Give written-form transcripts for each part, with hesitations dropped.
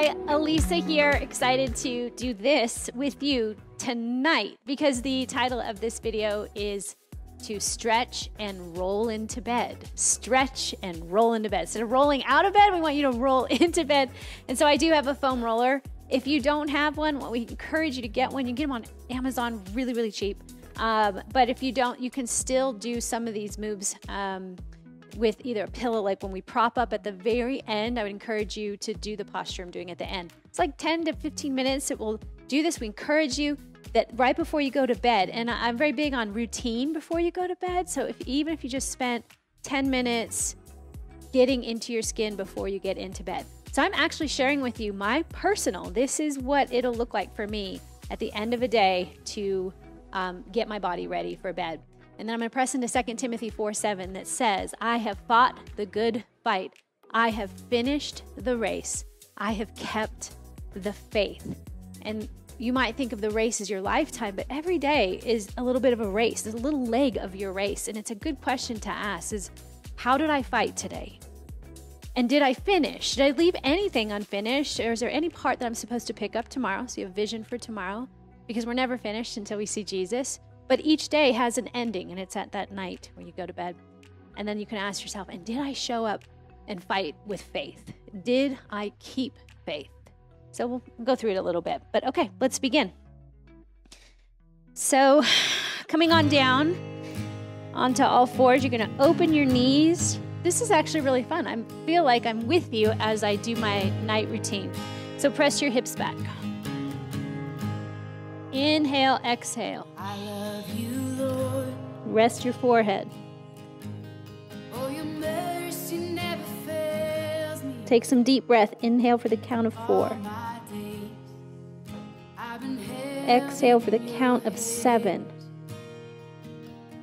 Hi, Elisa here, excited to do this with you tonight because the title of this video is to stretch and roll into bed. Stretch and roll into bed. Instead of rolling out of bed, we want you to roll into bed. And so I do have a foam roller. If you don't have one, we encourage you to get one. You can get them on Amazon really, really cheap. But if you don't, you can still do some of these moves with either a pillow, like when we prop up at the very end. I would encourage you to do the posture I'm doing at the end. It's like 10 to 15 minutes. It will do this. We encourage you that right before you go to bed, and I'm very big on routine before you go to bed. So even if you just spent 10 minutes getting into your skin before you get into bed. So I'm actually sharing with you my personal, this is what it'll look like for me at the end of a day to get my body ready for bed. And then I'm going to press into 2 Timothy 4:7 that says, I have fought the good fight. I have finished the race. I have kept the faith. And you might think of the race as your lifetime, but every day is a little bit of a race. There's a little leg of your race. And it's a good question to ask is, how did I fight today? And did I finish? Did I leave anything unfinished? Or is there any part that I'm supposed to pick up tomorrow? So you have vision for tomorrow, because we're never finished until we see Jesus. But each day has an ending, and it's at that night where you go to bed. And then you can ask yourself, and did I show up and fight with faith? Did I keep faith? So we'll go through it a little bit. But okay, let's begin. So coming on down onto all fours, you're going to open your knees. This is actually really fun. I feel like I'm with you as I do my night routine. So press your hips back. Inhale, exhale. I love you, Lord. Rest your forehead. Oh, your mercy never fails me. Take some deep breath. Inhale for the count of 4. All my days, I've been held Exhale for the count of 7.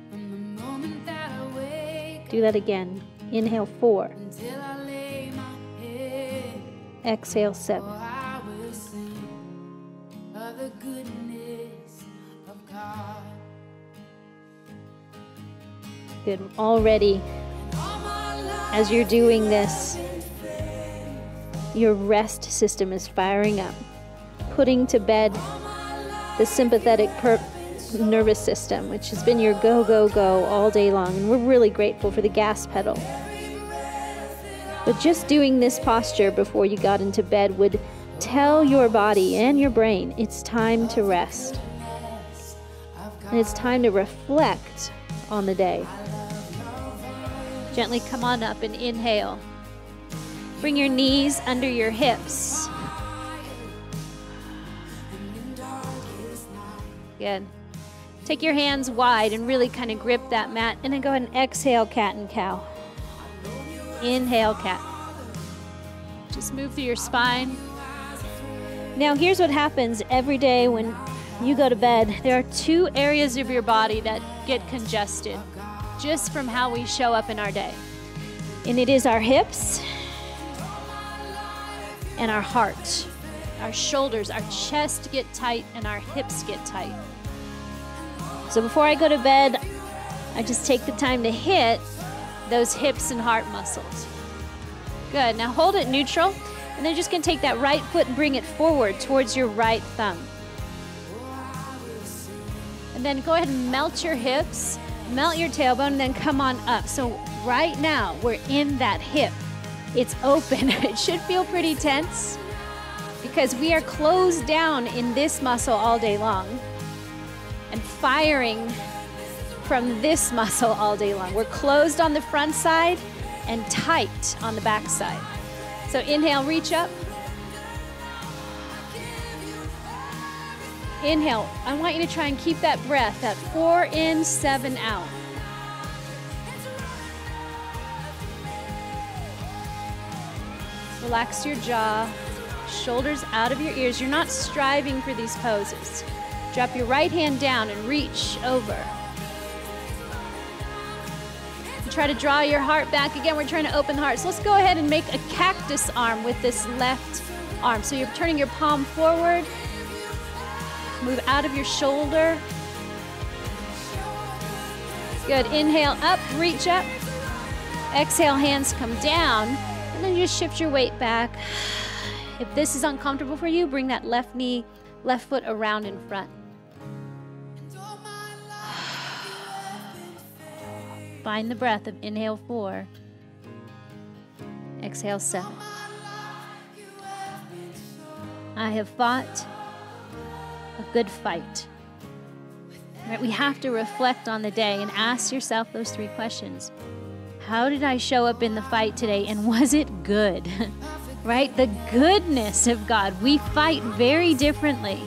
from the moment that I wake Do that again. Inhale 4. until I lay my head. Exhale 7. Oh, I will sing of the goodness of God. Good. Already, All my life as you're doing this, I've been faithful. your rest system is firing up, putting to bed the sympathetic nervous system, which has been your go, go, go all day long. And we're really grateful for the gas pedal. But just doing this posture before you got into bed would tell your body and your brain it's time to rest. And it's time to reflect on the day. Gently come on up and inhale. Bring your knees under your hips. Good. Take your hands wide and really kind of grip that mat, and then go ahead and exhale, cat and cow. Inhale, cat. Just move through your spine. Now here's what happens every day when you go to bed. There are 2 areas of your body that get congested just from how we show up in our day. And it is our hips and our heart. Our shoulders, our chest get tight, and our hips get tight. So before I go to bed, I just take the time to hit those hips and heart muscles. Good. Now hold it neutral, and then just going to take that right foot and bring it forward towards your right thumb. And then go ahead and melt your hips, melt your tailbone, and then come on up. So right now, we're in that hip. It's open. It should feel pretty tense because we are closed down in this muscle all day long and firing from this muscle all day long. We're closed on the front side and tight on the back side. So inhale, reach up. Inhale. I want you to try and keep that breath, that 4 in, 7 out. Relax your jaw, shoulders out of your ears. You're not striving for these poses. Drop your right hand down and reach over. And try to draw your heart back. Again, we're trying to open the heart. So let's go ahead and make a cactus arm with this left arm. So you're turning your palm forward. Move out of your shoulder. Good. Inhale up, reach up. Exhale, hands come down. And then you just shift your weight back. If this is uncomfortable for you, bring that left knee, left foot around in front. Find the breath of inhale 4, exhale 7. I have fought a good fight. Right? We have to reflect on the day and ask yourself those 3 questions. How did I show up in the fight today, and was it good? Right? The goodness of God. We fight very differently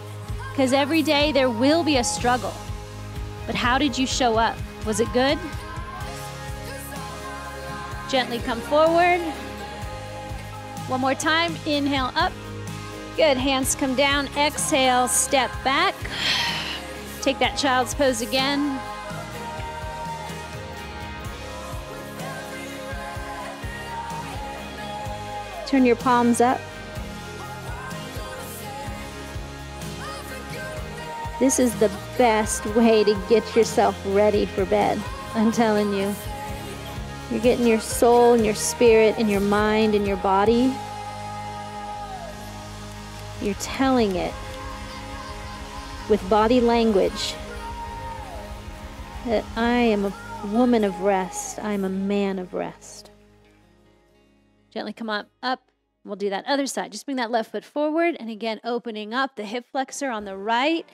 because every day there will be a struggle. But how did you show up? Was it good? Gently come forward. One more time. Inhale up. Good. Hands come down. Exhale. Step back. Take that child's pose again. Turn your palms up. This is the best way to get yourself ready for bed. I'm telling you. You're getting your soul and your spirit and your mind and your body. You're telling it with body language that I am a woman of rest. I'm a man of rest. Gently come up. We'll do that other side. Just bring that left foot forward. And again, opening up the hip flexor on the right.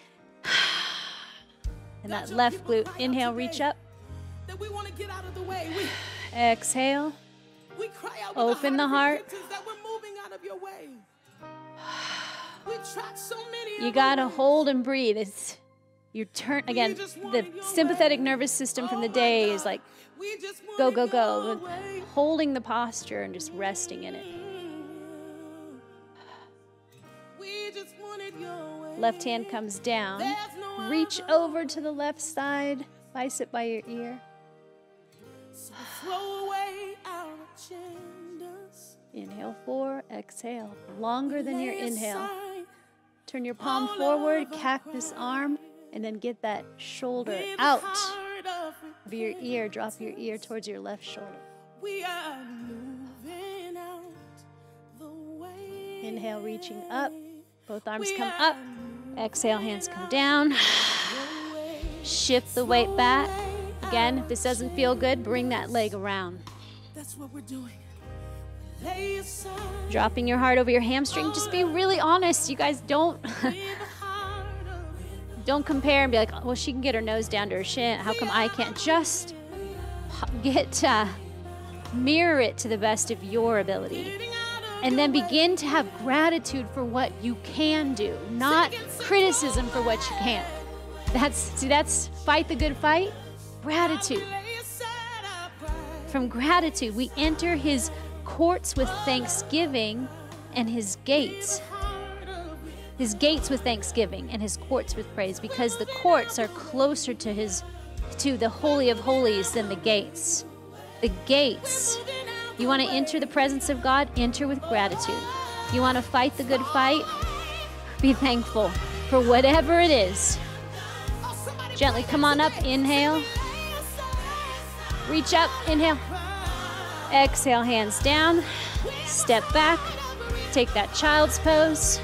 And that left glute. Inhale, reach up. Exhale. Open the heart. You gotta hold and breathe. It's your turn. Again, the sympathetic nervous system from the day is like, go, go, go. Holding the posture and just resting in it. Left hand comes down. Reach over to the left side. Bicep by your ear. Inhale 4, exhale. Longer than your inhale. Turn your palm forward, cactus arm, and then get that shoulder out of your ear. Drop your ear towards your left shoulder. Inhale, reaching up. Both arms come up. Exhale, hands come down. Shift the weight back. Again, if this doesn't feel good, bring that leg around. That's what we're doing. Dropping your heart over your hamstring. Just be really honest. You guys don't compare and be like, well, she can get her nose down to her shin. How come I can't? Just mirror it to the best of your ability. And then begin to have gratitude for what you can do, not criticism for what you can't. That's fight the good fight. Gratitude. From gratitude, we enter his courts with thanksgiving and his gates. His gates with thanksgiving and his courts with praise, because the courts are closer to the Holy of Holies than the gates. The gates. You want to enter the presence of God? Enter with gratitude. You want to fight the good fight? Be thankful for whatever it is. Gently come on up. Inhale. Reach up. Inhale. Exhale, hands down. Step back. Take that child's pose.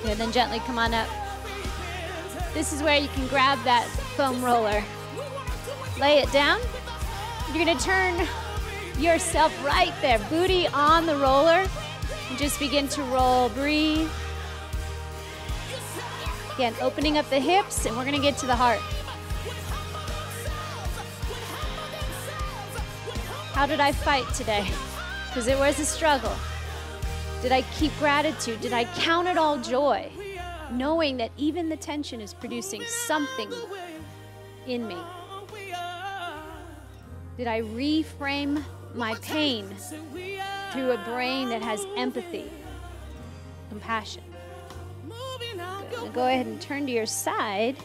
And then gently come on up. This is where you can grab that foam roller. Lay it down. You're going to turn yourself right there. Booty on the roller. And just begin to roll. Breathe. Again, opening up the hips, and we're going to get to the heart. How did I fight today? Because it was a struggle. Did I keep gratitude? Did I count it all joy? Knowing that even the tension is producing something in me. Did I reframe my pain through a brain that has empathy, compassion? Good. Go ahead and turn to your side.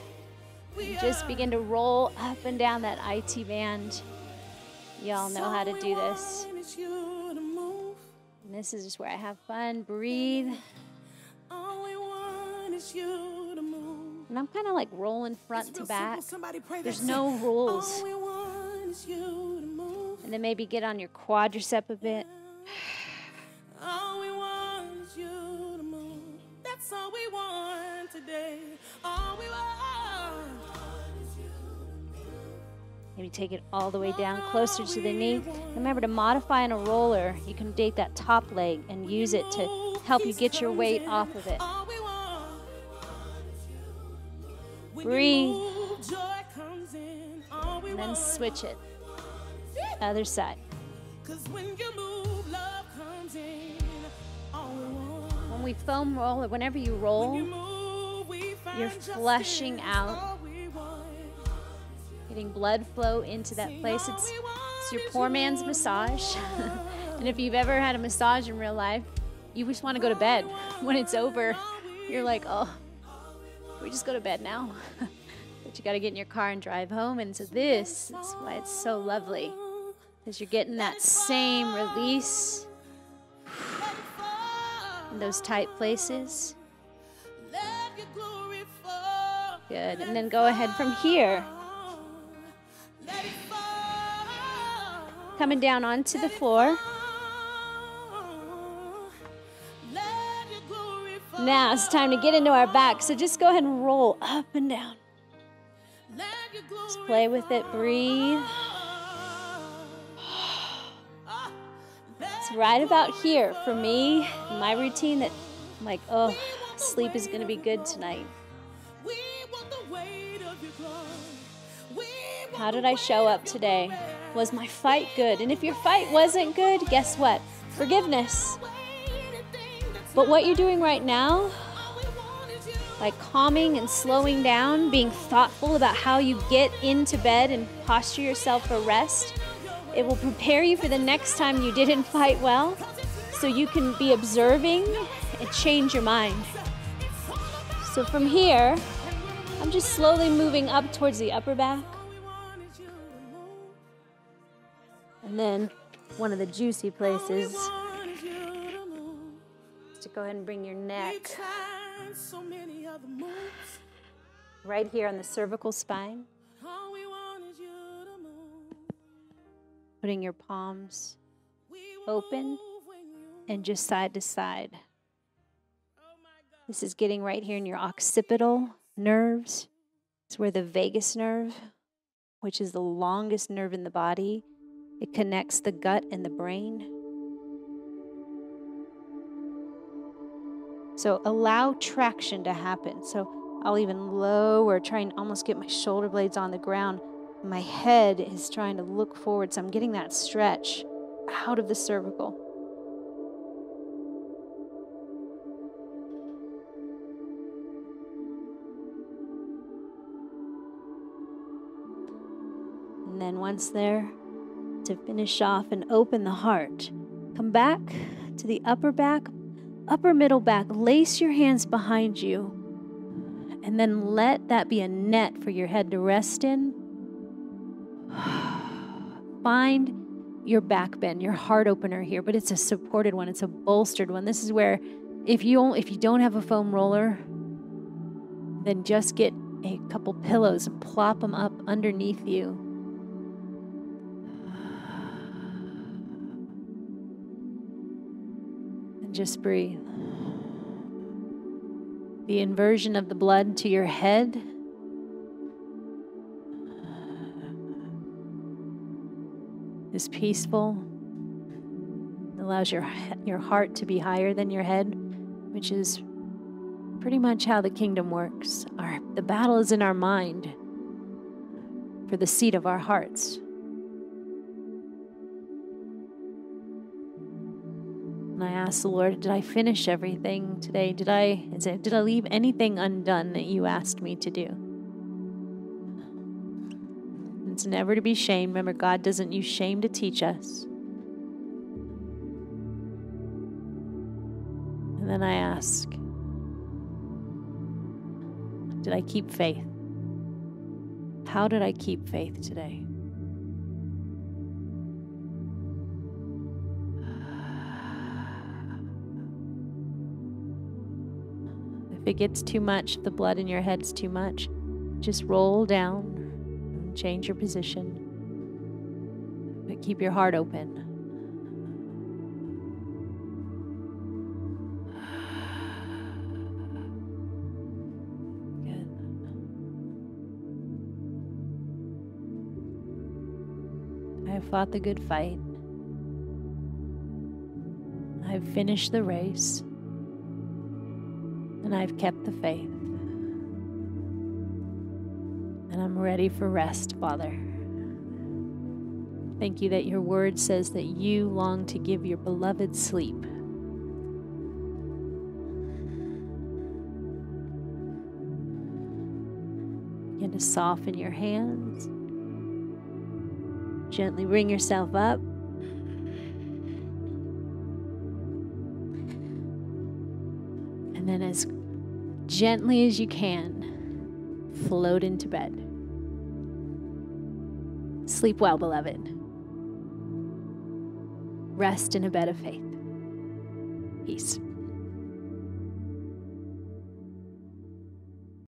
And just begin to roll up and down that IT band. Y'all know how to do this. And this is just where I have fun. Breathe. All we want is you to move. And I'm kind of like rolling front to back. There's no All rules. we want is you to move. And then maybe get on your quadricep a bit. All we want is you to move. That's all we want today. All we want is you to move. Maybe take it all the way down, closer to the knee. Remember, to modify on a roller, you can take that top leg and use it to help you get your weight off of it. All we want is you. When you Breathe. move, joy comes in. All we And then want. switch it. Other side. 'Cause when you move, love comes in. All we want. When we foam roll, or whenever you roll, You move, we find you're justice. flushing out, All we want. getting blood flow into that place. It's your poor man's massage. And if you've ever had a massage in real life, you just want to go to bed. When it's over, you're like, oh, can we just go to bed now? But you got to get in your car and drive home. And so this is why it's so lovely, because you're getting that same release in those tight places. Let your glory fall. Good. And then go ahead from here, Let it fall. coming down onto the floor. Let your glory fall. Now it's time to get into our back. So just go ahead and roll up and down. Let your glory Just play with it. Breathe. It's right about here for me, my routine, that I'm like, oh, sleep is going to be good tonight. We want the weight of your glory. We want How did I show up today? Was my fight good? And if your fight wasn't good, guess what? Forgiveness. But what you're doing right now, by calming and slowing down, being thoughtful about how you get into bed and posture yourself for rest, it will prepare you for the next time you didn't fight well, so you can be observing and change your mind. So from here, I'm just slowly moving up towards the upper back. And then one of the juicy places is to go ahead and bring your neck so many other moves. right here on the cervical spine. All we want is you to move. Putting your palms We open move when you and just side to side. oh my God. This is getting right here in your occipital nerves. It's where the vagus nerve, which is the longest nerve in the body, it connects the gut and the brain. So allow traction to happen. So I'll even lower, try and almost get my shoulder blades on the ground. My head is trying to look forward, so I'm getting that stretch out of the cervical. And then once there, to finish off and open the heart, come back to the upper back, upper middle back. Lace your hands behind you, and then let that be a net for your head to rest in. Find your back bend, your heart opener here, but it's a supported one. It's a bolstered one. This is where if you don't have a foam roller, then just get a couple pillows and plop them up underneath you. And just breathe. The inversion of the blood to your head is peaceful. It allows your heart to be higher than your head, which is pretty much how the kingdom works. The battle is in our mind for the seat of our hearts. And I asked the Lord, did I finish everything today? Did I leave anything undone that you asked me to do? It's never to be shamed. Remember, God doesn't use shame to teach us. And then I ask, did I keep faith? How did I keep faith today? If it gets too much, if the blood in your head's too much, just roll down and change your position. But keep your heart open. Good. I have fought the good fight. I've finished the race. And I've kept the faith. And I'm ready for rest, Father. Thank you that your word says that you long to give your beloved sleep. Begin to soften your hands. Gently bring yourself up. And then as gently as you can, float into bed. Sleep well, beloved. Rest in a bed of faith. Peace.